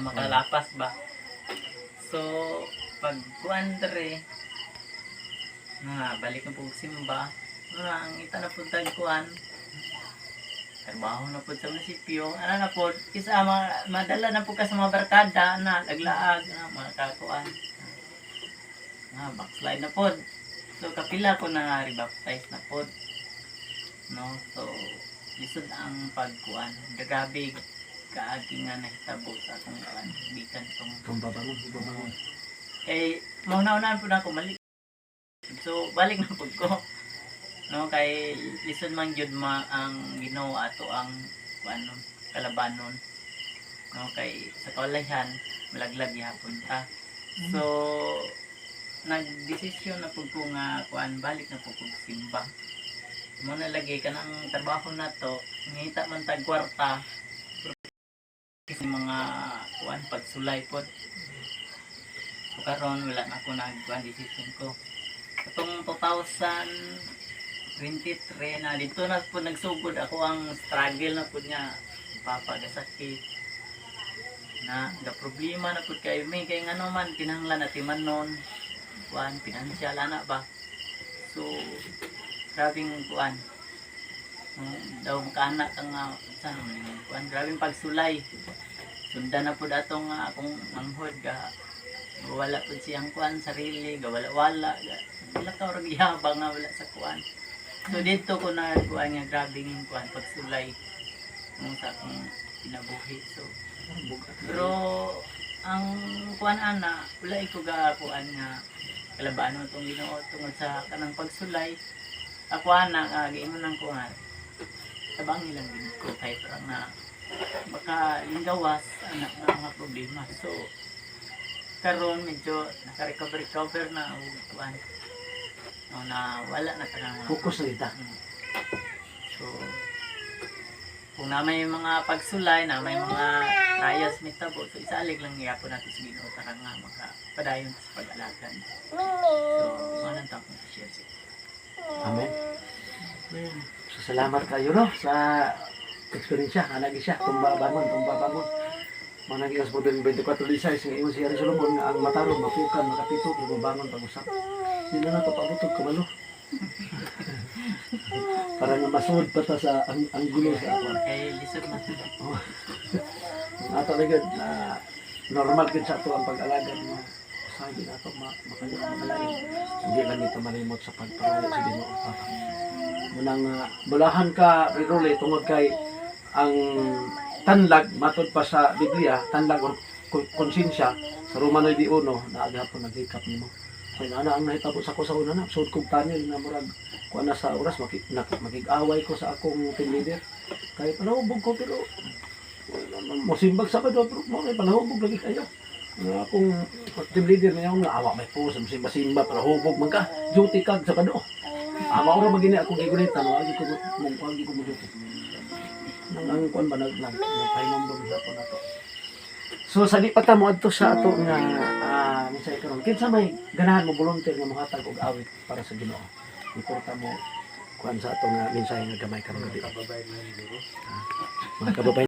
makalapas ba. So pag kuan dere balik na po simba, ang ita na punta kuan trabaho na po sa munisipyo, ano na po, isa madala na po ka sa mga barkada na naglaag na mga kakuan. Backslide na po. So kapila ko na rebaptize na po. No? So lisod ang pagkuan. Grabe kaagi nga nahitabo sa akong kuan. Bikan Kung babangon. Kay mauna-unaan po na ako mali. So balik na po ko. No, kay lisod man gyud ang Ginoo ato ang kuano kalabanon. No, kay sa kawalayhan malaglag gyapon ta. So nagdesisyon na pud ko nga kuan balik na pud ko simba. Mo na lagi kanang trabaho na to, ngita man tag kwarta. Kasi mga kuan pagsulay pod. So karon wala na ako nagkuan decision ko. Katong 2023 na dito na po nagsugod ako ang struggle na po niya papagasakit na ga problema na po kayo may kay ngano man kinahanglan natin man nun kuan pinansyal ana ba so grabing kuan daw makaanak ang saan man kuan grabing pagsulay sundan na po datong akong manghod ga wala po siyang kuan sarili ga wala wala ka orag yabang nga wala sa kuan. So dito ko na kuan nga grabing kuan pagsulay nung sa akong kinabuhi. So pero ang kuan ana wala ko ga kuan nga kalabanon tong Ginoo tungod sa kanang pagsulay. Ako ana nga giingon nang kuan. Tabang nilang din ko kay parang na baka linggawas anak na mga problema. So karon medyo naka-recover na kuan. No, na wala na talaga. Focus na ita. So, kung na may mga pagsulay, na may mga trials mitabo, so isalig lang yapon natin sa Ginoo para nga makapadayon sa pag-alagan. So, malang tapong share siya. Amen. So, salamat kayo no sa eksperyensya nga lagi siya tumba bangon. Managigas po din 24 16 ng ingon si Ari Solomon nga ang matarong mapukan makapito ug bangon pag-usap. Hindi na napapabutog kamalo. Para nga masud pa ta sa ang gulo sa ako. Kay lisod na. Ato ligid normal gid sa ato ang pag-alaga mo. Sabi na ato makalayo. Hindi lang ito malimot sa pagpalayo sa Ginoo Papa. Munang bulahan ka Rirole tungod kay ang tanlag matod pa sa Biblia, tanlag or konsensya sa Romano 1 na agapon naghikap nimo. Kaya ana ang nahitabo sa ko sa una na, sud kog tanil na murag kuan na sa oras makig-away ko sa akong team leader. Kaya palahubog ko pero mosimbag sa kadto pero mo kay palahubog lagi kayo. Nga akong team leader niya nga awa may po sa simba-simba palahubog man ka duty kag sa kadto. Awa ora magini akong gigunitan wagi ko mo duty. Nang kuan ba nagpahinom sa ako na to. So sa di pa ta mo adto sa ato nga misay karon kinsa may ganahan mo volunteer nga mohatag og awit para sa Ginoo. Iporta mo kuan sa ato nga minsay nga gamay karon gabi. Mga kababayan